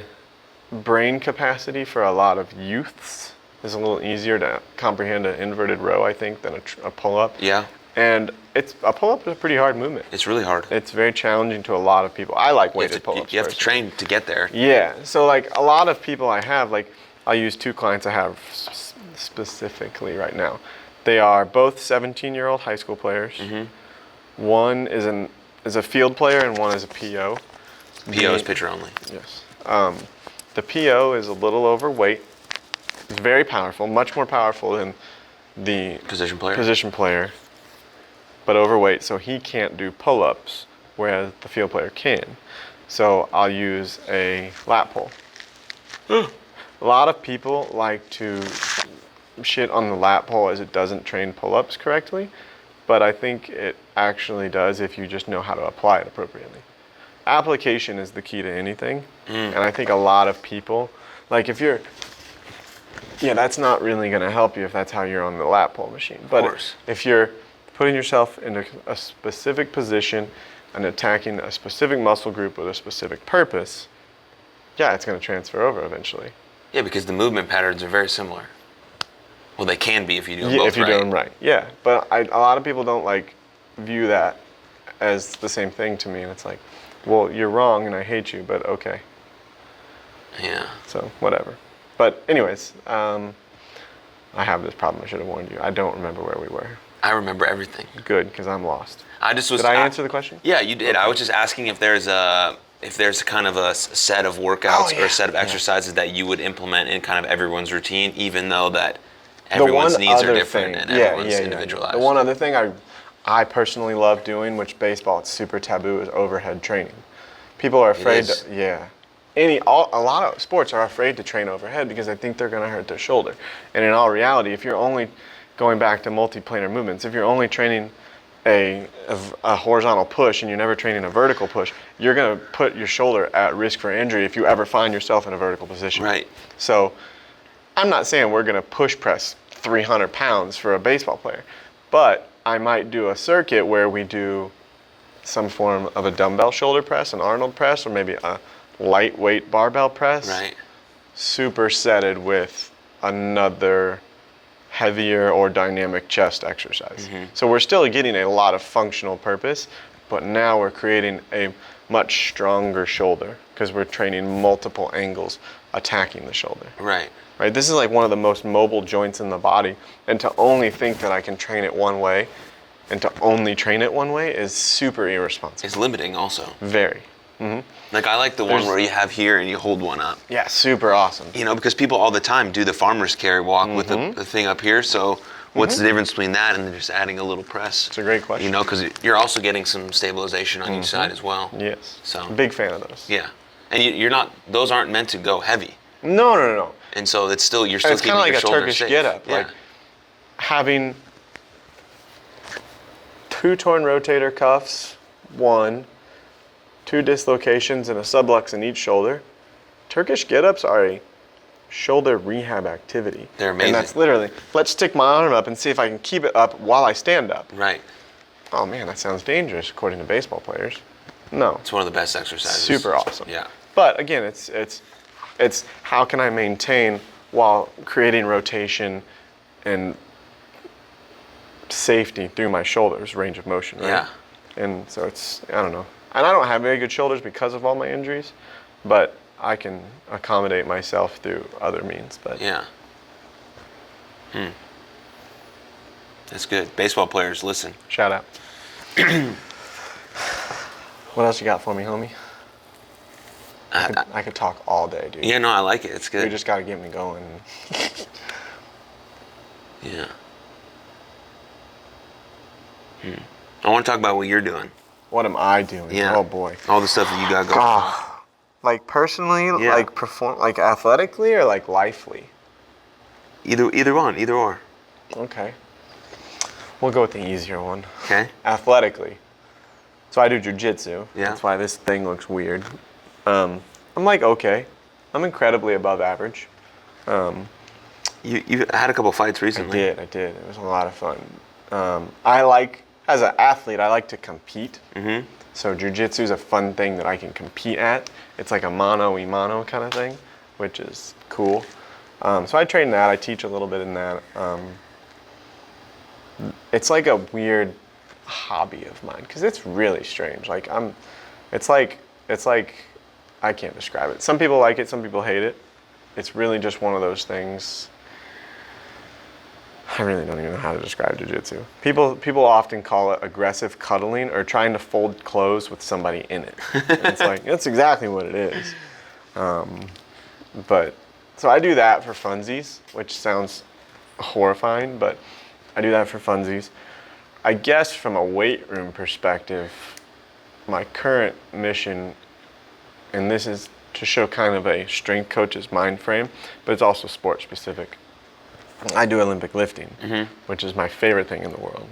brain capacity for a lot of youths is a little easier to comprehend an inverted row, I think, than a pull-up. Yeah. And a pull-up is a pretty hard movement. It's really hard. It's very challenging to a lot of people. I like weighted pull-ups. You have to train to get there. Yeah. So like a lot of people I have, like I'll use 2 clients I have specifically right now. They are both 17-year-old high school players. One is a is a field player and one is a PO. PO is pitcher only. Yes. The PO is a little overweight. He's very powerful, much more powerful than the Position player? position player, but overweight, so he can't do pull-ups, whereas the field player can. So I'll use a lat pull. A lot of people like to shit on the lat pull as it doesn't train pull-ups correctly, but I think it actually does if you just know how to apply it appropriately. Application is the key to anything, and I think a lot of people, like if you're, that's not really going to help you if that's how you're on the lat pull machine. But if you're putting yourself into a specific position and attacking a specific muscle group with a specific purpose, it's going to transfer over eventually. Yeah, because the movement patterns are very similar. Well, they can be if you do them both right. If you do them right, yeah. But a lot of people don't view that as the same thing to me, and it's like, well, you're wrong and I hate you, but okay. Yeah. So, whatever. But anyways, I have this problem. I should have warned you. I don't remember where we were. I remember everything. Good, because I'm lost. Did I answer the question? Yeah, you did. Okay. I was just asking if there's kind of a set of workouts or a set of exercises that you would implement in kind of everyone's routine, even though that everyone's needs are different and everyone's individualized. The one other thing I personally love doing, which baseball, it's super taboo, is overhead training. People are afraid a lot of sports are afraid to train overhead because they think they're going to hurt their shoulder. And in all reality, if you're only going back to multiplanar movements, if you're only training a horizontal push and you're never training a vertical push, you're going to put your shoulder at risk for injury if you ever find yourself in a vertical position. Right. So I'm not saying we're going to push press 300 pounds for a baseball player, but I might do a circuit where we do some form of a dumbbell shoulder press, an Arnold press, or maybe a lightweight barbell press. Right. Supersetted with another heavier or dynamic chest exercise. Mm-hmm. So we're still getting a lot of functional purpose, but now we're creating a much stronger shoulder because we're training multiple angles attacking the shoulder. Right. Right. This is like one of the most mobile joints in the body, and to only think that I can train it one way and to only train it one way is super irresponsible. It's limiting also. Very. Mm-hmm. Like I like the one where you have here and you hold one up. Yeah, super awesome. Because people all the time do the farmer's carry walk with the thing up here. So what's the difference between that and just adding a little press? It's a great question. Because you're also getting some stabilization on each side as well. Yes. So big fan of those. Yeah, and you're not; those aren't meant to go heavy. No. And so you're still keeping your shoulder safe. It's kind of like a Turkish get-up, like having 2 torn rotator cuffs, 2 dislocations and a sublux in each shoulder. Turkish get-ups are a shoulder rehab activity. They're amazing. And that's literally, let's stick my arm up and see if I can keep it up while I stand up. Right. Oh man, that sounds dangerous according to baseball players. No. It's one of the best exercises. Super awesome. Yeah. But again, it's how can I maintain while creating rotation and safety through my shoulders, range of motion, right? Yeah. And so I don't know. And I don't have very good shoulders because of all my injuries, but I can accommodate myself through other means. But yeah. That's good. Baseball players, listen. Shout out. What else you got for me, homie? I could talk all day, dude. Yeah, no, I like it. It's good. You just got to get me going. Yeah. I want to talk about what you're doing. What am I doing? Yeah. Oh boy. All the stuff that you got going. Like personally, like athletically, or like lifely? Either one, either or. Okay. We'll go with the easier one. Okay. Athletically. So I do jujitsu. Yeah. That's why this thing looks weird. I'm like okay. I'm incredibly above average. You had a couple fights recently. I did. It was a lot of fun. As an athlete, I like to compete. Mm-hmm. So jiu-jitsu is a fun thing that I can compete at. It's like a mano-a-mano kind of thing, which is cool. So I train that. I teach a little bit in that. It's like a weird hobby of mine because it's really strange. It's like I can't describe it. Some people like it, some people hate it. It's really just one of those things. I really don't even know how to describe jiu-jitsu. People often call it aggressive cuddling or trying to fold clothes with somebody in it. And it's like, that's exactly what it is. But so I do that for funsies, which sounds horrifying, but I do that for funsies. I guess from a weight room perspective, my current mission, and this is to show kind of a strength coach's mind frame, but it's also sport specific. I do Olympic lifting, which is my favorite thing in the world.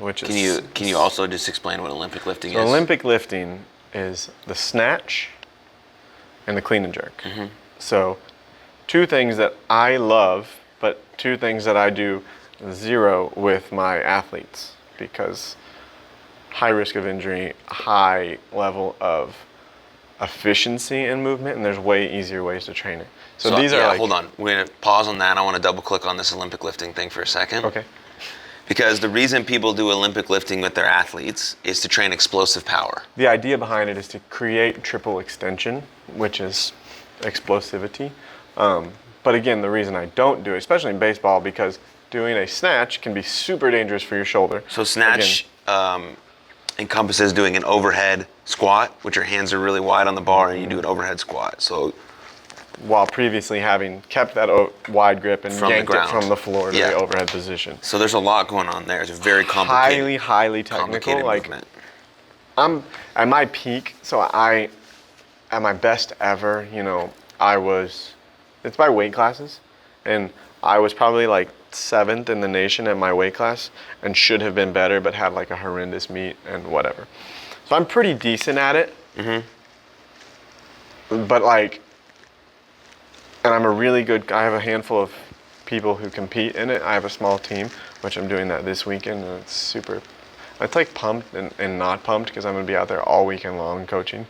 Can you also just explain what Olympic lifting is? Olympic lifting is the snatch and the clean and jerk. So, two things that I love, but two things that I do zero with my athletes because high risk of injury, high level of efficiency in movement, and there's way easier ways to train it. So these are hold on. We're going to pause on that. I want to double click on this Olympic lifting thing for a second. Okay. Because the reason people do Olympic lifting with their athletes is to train explosive power. The idea behind it is to create triple extension, which is explosivity. But again, the reason I don't do it, especially in baseball, because doing a snatch can be super dangerous for your shoulder. So snatch encompasses doing an overhead squat, which your hands are really wide on the bar, and you do an overhead squat. So while previously having kept that wide grip and yanked it from the floor to the overhead position. So there's a lot going on there. It's a very complicated, highly technical. Like movement. I'm at my peak, so at my best ever, it's by weight classes, and I was probably like 7th in the nation at my weight class and should have been better, but had like a horrendous meet and whatever. So I'm pretty decent at it. But and I'm a really good, I have a handful of people who compete in it. I have a small team, which I'm doing that this weekend, and it's like pumped and not pumped because I'm going to be out there all weekend long coaching.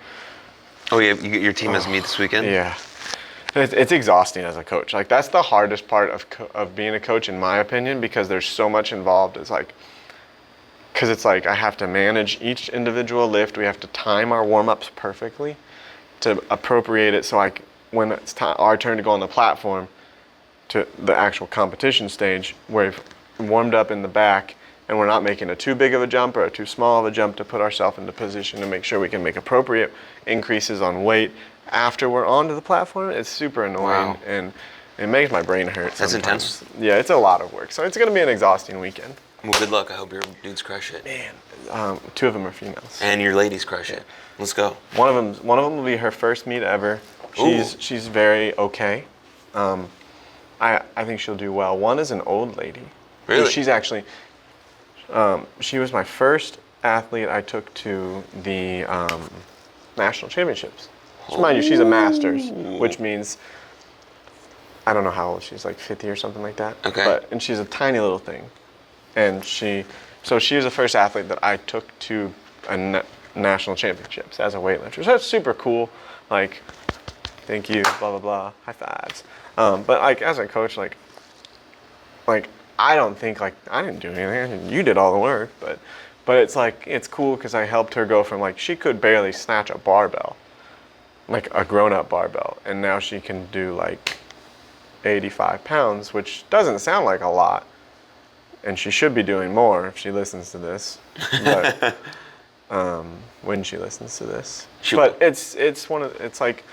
Oh yeah, your team has meet this weekend? Yeah. It's exhausting as a coach. Like that's the hardest part of being a coach, in my opinion, because there's so much involved. Because it's like I have to manage each individual lift. We have to time our warm-ups perfectly to appropriate it so when it's our turn to go on the platform to the actual competition stage, we've warmed up in the back and we're not making a too big of a jump or a too small of a jump to put ourselves into position to make sure we can make appropriate increases on weight after we're onto the platform. It's super annoying and it makes my brain hurt sometimes. That's intense. Yeah, it's a lot of work. So it's going to be an exhausting weekend. Well, good luck. I hope your dudes crush it. Man, 2 of them are females. And your ladies crush it. Let's go. One of them will be her first meet ever. She's very okay. I think she'll do well. One is an old lady. Really? She's actually, she was my first athlete I took to the national championships. So mind you, she's a master's, which means, I don't know how old she's, like 50 or something like that. Okay. And she's a tiny little thing. And she was the first athlete that I took to a national championships as a weightlifter. So that's super cool. Like, thank you, blah, blah, blah, high fives. But like as a coach, like I don't think I didn't do anything. You did all the work, but it's like, it's cool because I helped her go from she could barely snatch a barbell, like a grown-up barbell, and now she can do 85 pounds, which doesn't sound like a lot, and she should be doing more if she listens to this. But when she listens to this, but it's like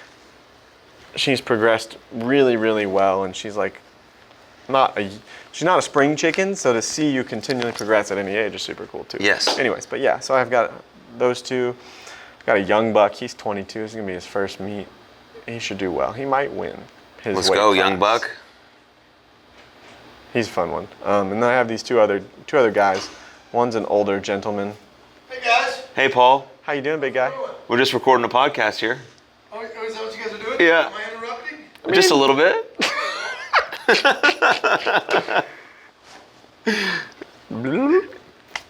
she's progressed really, really well, and she's she's not a spring chicken, so to see you continually progress at any age is super cool too. Yes. Anyways, but yeah, so I've got those two. I've got a young buck. He's 22. It's gonna be his first meet. He should do well. He might win his Let's weight go, class. young buck. He's a fun one. And then I have these two other guys. One's an older gentleman. Hey guys. Hey, Paul. How you doing, big guy? We're just recording a podcast here. Oh, is that what you guys are doing? Yeah. Am I interrupting? Just a little bit.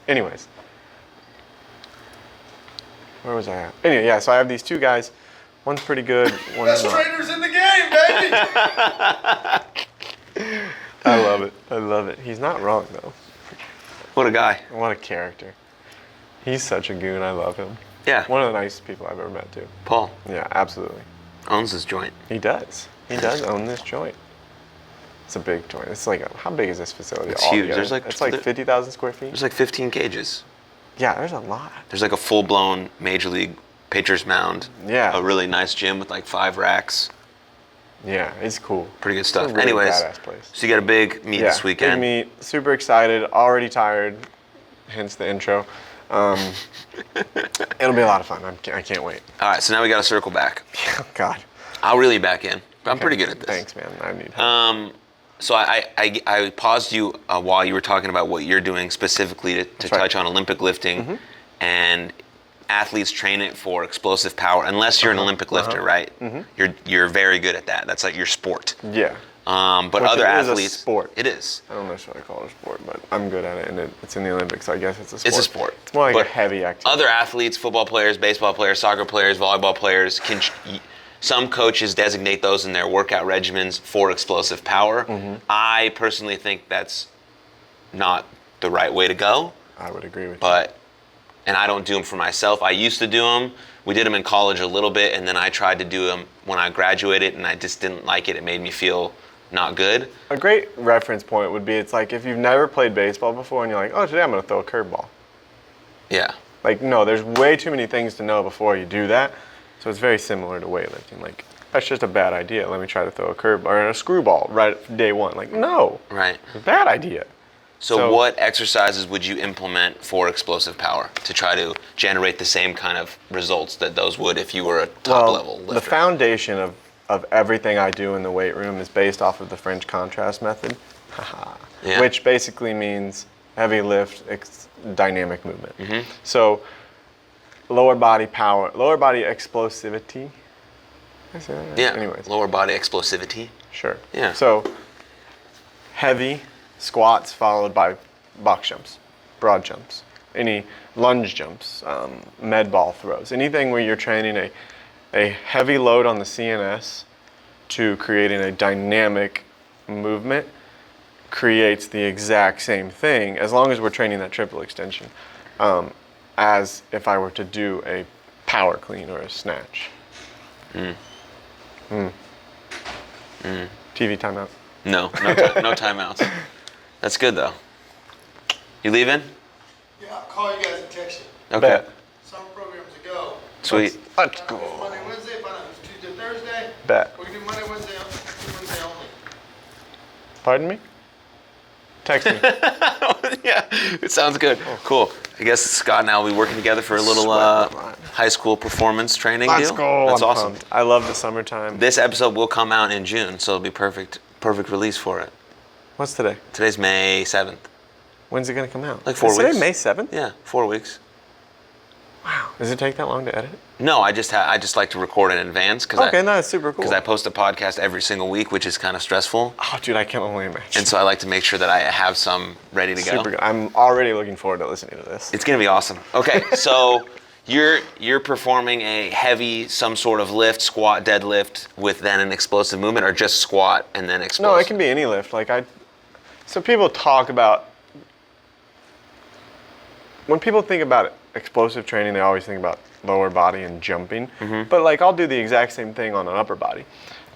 Anyways. Where was I at? Anyway, yeah, so I have these two guys. One's pretty good, one's Best not. trainers in the game, baby. I love it. I love it. He's not wrong, though. What a guy. What a character. He's such a goon. I love him. Yeah. One of the nicest people I've ever met, too. Paul Yeah, absolutely. owns this joint. He does. He does own this joint. It's a big joint. It's like, how big is this facility? It's huge. Altogether? It's like 50,000 square feet. There's like 15 cages. Yeah, there's a lot. There's like a full-blown Major League pitcher's mound. Yeah. A really nice gym with like 5 racks. Yeah, it's cool. Pretty good stuff. It's a really Anyways, badass place. so you got a big meet this weekend. Big meet. Super excited. Already tired. Hence the intro. It'll be a lot of fun. I can't wait. All right, so now we got to circle back. Oh, God. I'll reel you back in. But I'm Okay. pretty good at this. Thanks, man. I need help. So I paused you while you were talking about what you're doing specifically to That's right. touch on Olympic lifting, and athletes train it for explosive power. Unless you're an Olympic lifter, right? You're very good at that. That's like your sport. Yeah. But Which other it is a athletes, sport. it is. I don't know if I call it a sport, but I'm good at it, and it's in the Olympics, so I guess it's a sport. It's a sport. It's more like But a heavy activity. Other athletes, football players, baseball players, soccer players, volleyball players, some coaches designate those in their workout regimens for explosive power. I personally think that's not the right way to go. I would agree with And I don't do them for myself. I used to do them. We did them in college a little bit, and then I tried to do them when I graduated, and I just didn't like it. It made me feel not good. you. A great reference point would be, it's like if you've never played baseball before and you're like, oh, today I'm going to throw a curveball. Yeah. Like, no, there's way too many things to know before you do that. So it's very similar to weightlifting. Like, that's just a bad idea. Let me try to throw a curveball or a screwball right at day one. Like, no, Right. it's a bad idea. So what exercises would you implement for explosive power to try to generate the same kind of results that those would if you were a top level lifter? The foundation of everything I do in the weight room is based off of the French contrast method, Yeah. which basically means heavy lift, dynamic movement. So lower body power, lower body explosivity. I say that right? Yeah. Anyways, Lower body explosivity. sure. Yeah. So heavy squats followed by box jumps, broad jumps, any lunge jumps, med ball throws, anything where you're training a heavy load on the CNS to creating a dynamic movement creates the exact same thing, as long as we're training that triple extension, as if I were to do a power clean or a snatch. TV timeout. No timeouts. That's good though. You leaving? Yeah, I'll call you guys and text you. Okay. Bet. Summer programs ago. Sweet. Let's It go. was Monday, Wednesday, find out it was Tuesday, Thursday. Bet. We can do Monday, Wednesday only. Pardon me? Text me. Yeah, it sounds good. Cool. I guess Scott and I will be working together for a little Sweat my mind. high school performance training Let's deal. go. That's I'm awesome. pumped. I love the summertime. This episode will come out in June, so it'll be perfect release for it. What's today? Today's May 7th. When's it going to come out? Like 4 Is weeks. today May 7th? Yeah, 4 weeks. Wow. Does it take that long to edit? No, I just like to record in advance because Okay, no, it's super cool. I post a podcast every single week, which is kind of stressful. Oh, dude, I can only imagine. And so I like to make sure that I have some ready to go. Super good. I'm already looking forward to listening to this. It's gonna be awesome. Okay, so you're performing a heavy, some sort of lift, squat, deadlift with then an explosive movement, or just squat and then explosive? No, it can be any lift. So people talk about, when people think about explosive training, they always think about lower body and jumping. But I'll do the exact same thing on an upper body.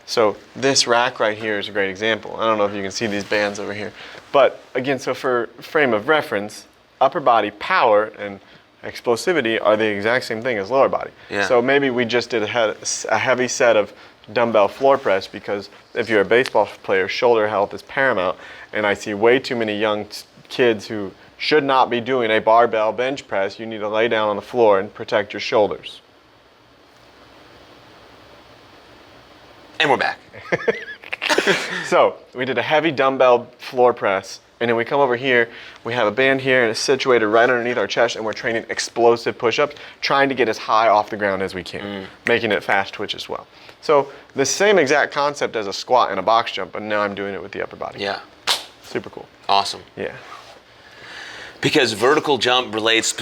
So this rack right here is a great example. I don't know if you can see these bands over here. But again, so for frame of reference, upper body power and explosivity are the exact same thing as lower body. Yeah. So maybe we just did a heavy set of dumbbell floor press, because if you're a baseball player, shoulder health is paramount. And I see way too many young kids who should not be doing a barbell bench press. You need to lay down on the floor and protect your shoulders. And we're back. So we did a heavy dumbbell floor press, and then we come over here, we have a band here, and it's situated right underneath our chest, and we're training explosive push-ups, trying to get as high off the ground as we can, making it fast twitch as well. So the same exact concept as a squat and a box jump, but now I'm doing it with the upper body. Yeah. Super cool. Awesome. Yeah. Because vertical jump relates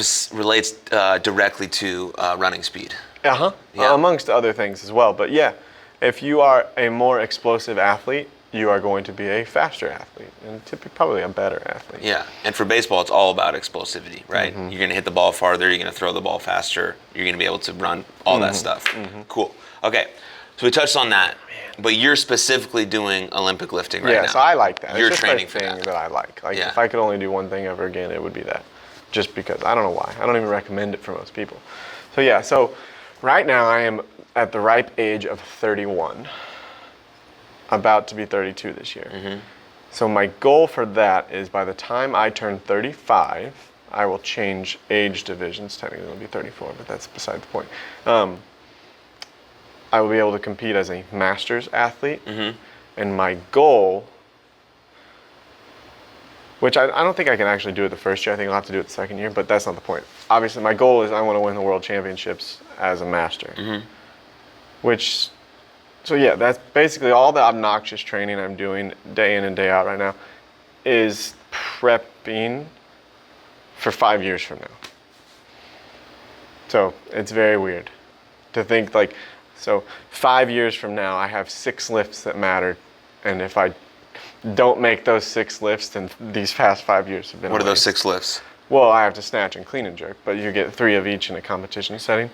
directly to running speed. Uh-huh. Yeah. Amongst other things as well. But yeah, if you are a more explosive athlete, you are going to be a faster athlete, and typically probably a better athlete. Yeah, and for baseball, it's all about explosivity, right? You're going to hit the ball farther, you're going to throw the ball faster, you're going to be able to run all that stuff. Cool. Okay, So we touched on that, but you're specifically doing Olympic lifting right now. Yeah, so I like that. You're it's just training a for thing that. I like. Like, Yeah. if I could only do one thing ever again, it would be that. Just because. I don't know why. I don't even recommend it for most people. So yeah, so right now I am at the ripe age of 31. About to be 32 this year. Mm-hmm. So my goal for that is by the time I turn 35, I will change age divisions. Technically it'll be 34, but that's beside the point. I will be able to compete as a masters athlete. Mm-hmm. And my goal, which I don't think I can actually do it the first year. I think I'll have to do it the second year, but that's not the point. Obviously, my goal is I want to win the world championships as a master. Mm-hmm. So yeah, that's basically all the obnoxious training I'm doing day in and day out right now is prepping for 5 years from now. So it's very weird to think like, so 5 years from now I have 6 lifts that matter, and if I don't make those 6 lifts, then these past 5 years have been What a are those waste. 6 lifts? Well, I have to snatch and clean and jerk, but you get 3 of each in a competition setting.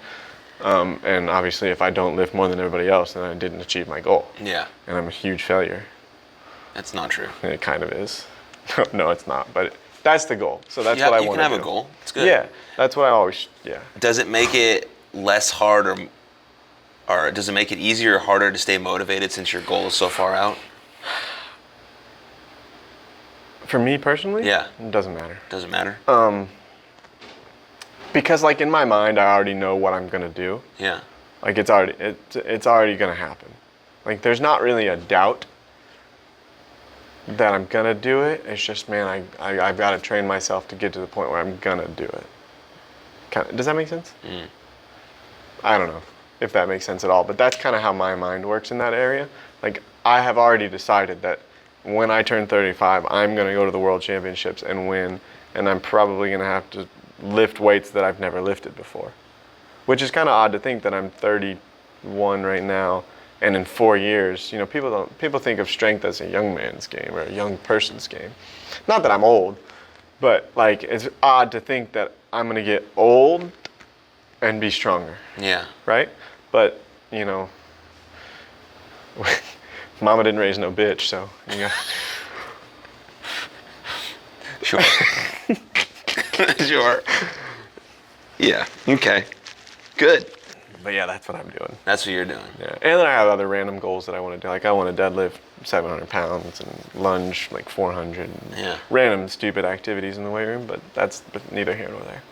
And obviously, if I don't lift more than everybody else, then I didn't achieve my goal. Yeah. And I'm a huge failure. That's not true. And it kind of is. No, it's not. But that's the goal. So that's what I want to do. You can have a goal. It's good. Yeah, that's what I always. Yeah. Does it make it less hard, or does it make it easier or harder to stay motivated since your goal is so far out? For me personally, Yeah. it doesn't matter. Doesn't matter. Because like in my mind, I already know what I'm gonna do. Yeah. Like it's already gonna happen. Like there's not really a doubt that I'm gonna do it. It's just, man, I've got to train myself to get to the point where I'm gonna do it. Does that make sense? Mm. I don't know if that makes sense at all, but that's kind of how my mind works in that area. Like I have already decided that when I turn 35, I'm gonna go to the World Championships and win, and I'm probably gonna have to lift weights that I've never lifted before. Which is kind of odd to think that I'm 31 right now, and in 4 years, you know, people think of strength as a young man's game or a young person's game. Not that I'm old, but like it's odd to think that I'm gonna get old and be stronger, Yeah. right? But you know, Mama didn't raise no bitch, so you know. Sure. Sure. Yeah. Okay. Good. But yeah, that's what I'm doing. That's what you're doing. Yeah, and then I have other random goals that I want to do. Like I want to deadlift 700 pounds and lunge like 400. And Yeah. Random stupid activities in the weight room, but that's neither here nor there.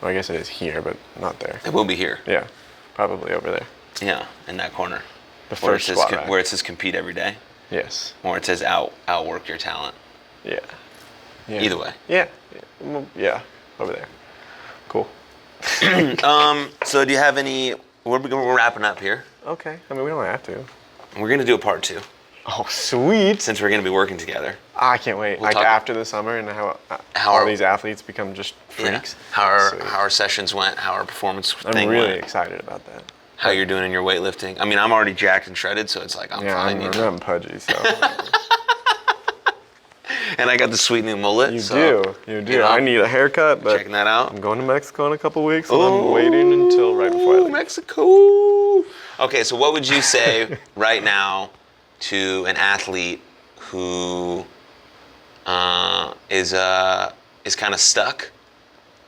Well, I guess it is here, but not there. It will be here. Yeah, probably over there. Yeah, in that corner. The Where it first says squat rack. where it says compete every day, Yes. or it says outwork your talent. Yeah. Yeah. Either way. Yeah. Yeah. Over there. Cool. So do you have any? We're wrapping up here. Okay. I mean, we don't have to. We're gonna do a part 2 Oh, sweet. since we're gonna be working together. I can't wait. We'll like talk- after the summer and how How all our- these athletes become just freaks. Yeah. How Sweet. our sessions went, how our performance I'm thing really went, excited about that. how you're doing in your weightlifting. I mean, I'm already jacked and shredded, so it's like I'm Yeah, fine. I'm pudgy, so. And I got the sweet new mullet. You so, do. You do. you know, I need a haircut, but checking that out. I'm going to Mexico in a couple weeks, and I'm waiting until right before I leave. Mexico. Okay, so what would you say right now to an athlete who is kind of stuck?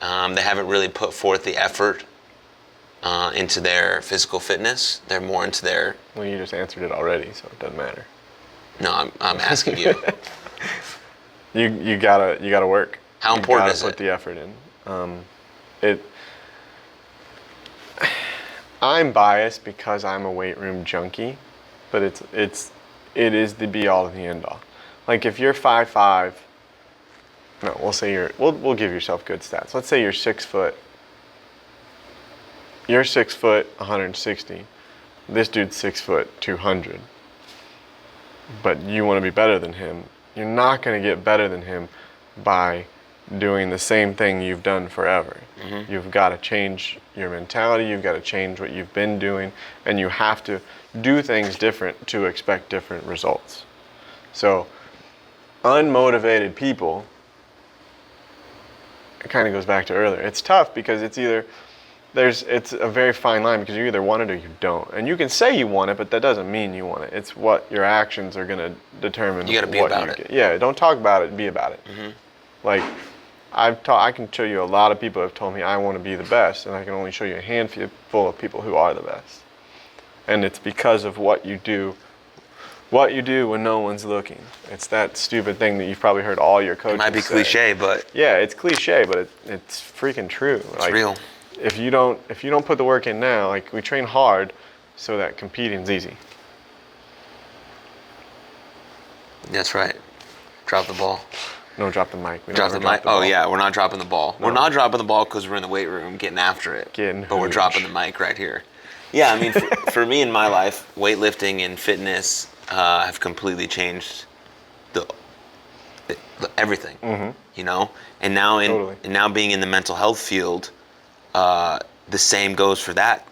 They haven't really put forth the effort into their physical fitness. They're more into their. Well, you just answered it already, so it doesn't matter. No, I'm asking you. You gotta work. How important you is gotta it? put the effort in. I'm biased because I'm a weight room junkie, but it is the be all and the end all. Like if you're 5'5", no, we'll give yourself good stats. Let's say you're 6 foot. You're 6 foot, 160. This dude's 6 foot, 200. But you want to be better than him. You're not going to get better than him by doing the same thing you've done forever. Mm-hmm. You've got to change your mentality, you've got to change what you've been doing, and you have to do things different to expect different results. So, unmotivated people, it kind of goes back to earlier. It's tough because it's either it's a very fine line because you either want it or you don't. And you can say you want it, but that doesn't mean you want it. It's what your actions are going to determine. You got to be what about you it. get. Yeah, don't talk about it, be about it. Mm-hmm. Like, I can show you a lot of people have told me I want to be the best, and I can only show you a handful of people who are the best. And it's because of what you do when no one's looking. It's that stupid thing that you've probably heard all your coaches say. It might be cliche, but Yeah, it's cliche, but it's freaking true. it's real. If you don't put the work in now, like we train hard so that competing's easy. That's right. Drop the ball. No, drop the mic. We Drop don't the ever mic. ball. Oh yeah, we're not dropping the ball. No. We're not dropping the ball because we're in the weight room getting after it. But we're huge. dropping the mic right here. Yeah, I mean, for me in my life, weightlifting and fitness have completely changed everything. Mm-hmm. You know, and now Totally. and now being in the mental health field, the same goes for that.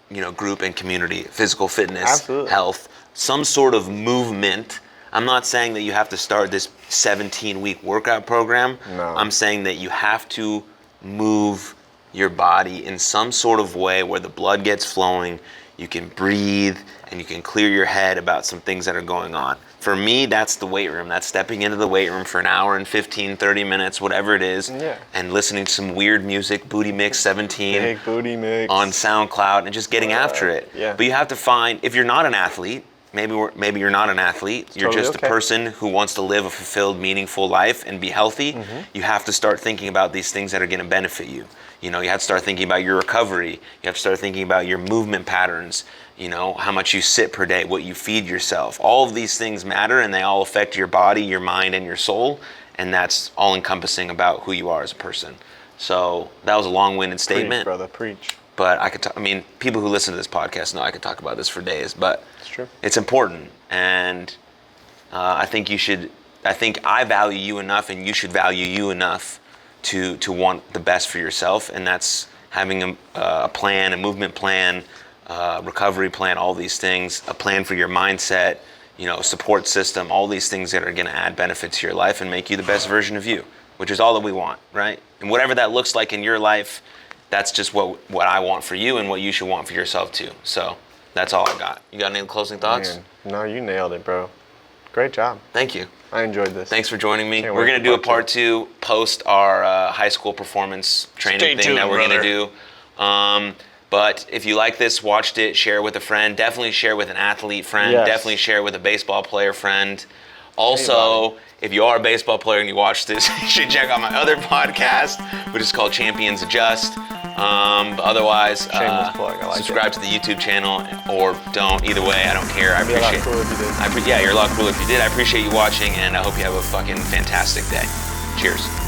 You know, group and community, physical fitness, Absolutely. health, some sort of movement. I'm not saying that you have to start this 17-week workout program. No. I'm saying that you have to move your body in some sort of way where the blood gets flowing, you can breathe, and you can clear your head about some things that are going on. For me, that's the weight room. That's stepping into the weight room for an hour and 15, 30 minutes, whatever it is, Yeah. and listening to some weird music, Booty Mix 17 Big booty mix. on SoundCloud, and just getting after it. Yeah. But you have to find, if you're not an athlete, maybe you're not an athlete, you're Totally just okay. a person who wants to live a fulfilled, meaningful life and be healthy, you have to start thinking about these things that are going to benefit you. You know, you have to start thinking about your recovery. You have to start thinking about your movement patterns, you know, how much you sit per day, what you feed yourself. All of these things matter, and they all affect your body, your mind, and your soul, and that's all encompassing about who you are as a person. So that was a long-winded statement. Preach, brother, preach. But I could, I mean, people who listen to this podcast know I could talk about this for days. But It's true. it's important, and I think I value you enough, and you should value you enough to want the best for yourself, and that's having a plan, a movement plan, recovery plan, all these things, a plan for your mindset, you know, support system, all these things that are going to add benefit to your life and make you the best version of you, which is all that we want, right? And whatever that looks like in your life, that's just what I want for you and what you should want for yourself too. So that's all I got. You got any closing thoughts? Man, no, you nailed it, bro. Great job. Thank you. I enjoyed this. Thanks for joining me. Can't We're wait going to for do a part part two post our high school performance training Stay thing tuned, that we're going to brother. do. But if you like this, watched it, share with a friend. Definitely share with an athlete friend. Yes. Definitely share with a baseball player friend. Also, if you are a baseball player and you watch this, you should check out my other podcast, which is called Champions Adjust. But otherwise, Shameless plug, I like subscribe it. to the YouTube channel or don't. Either way, I don't care. I Be a lot appreciate cooler if you did. Yeah, you're a lot cooler if you did. I appreciate you watching, and I hope you have a fucking fantastic day. Cheers.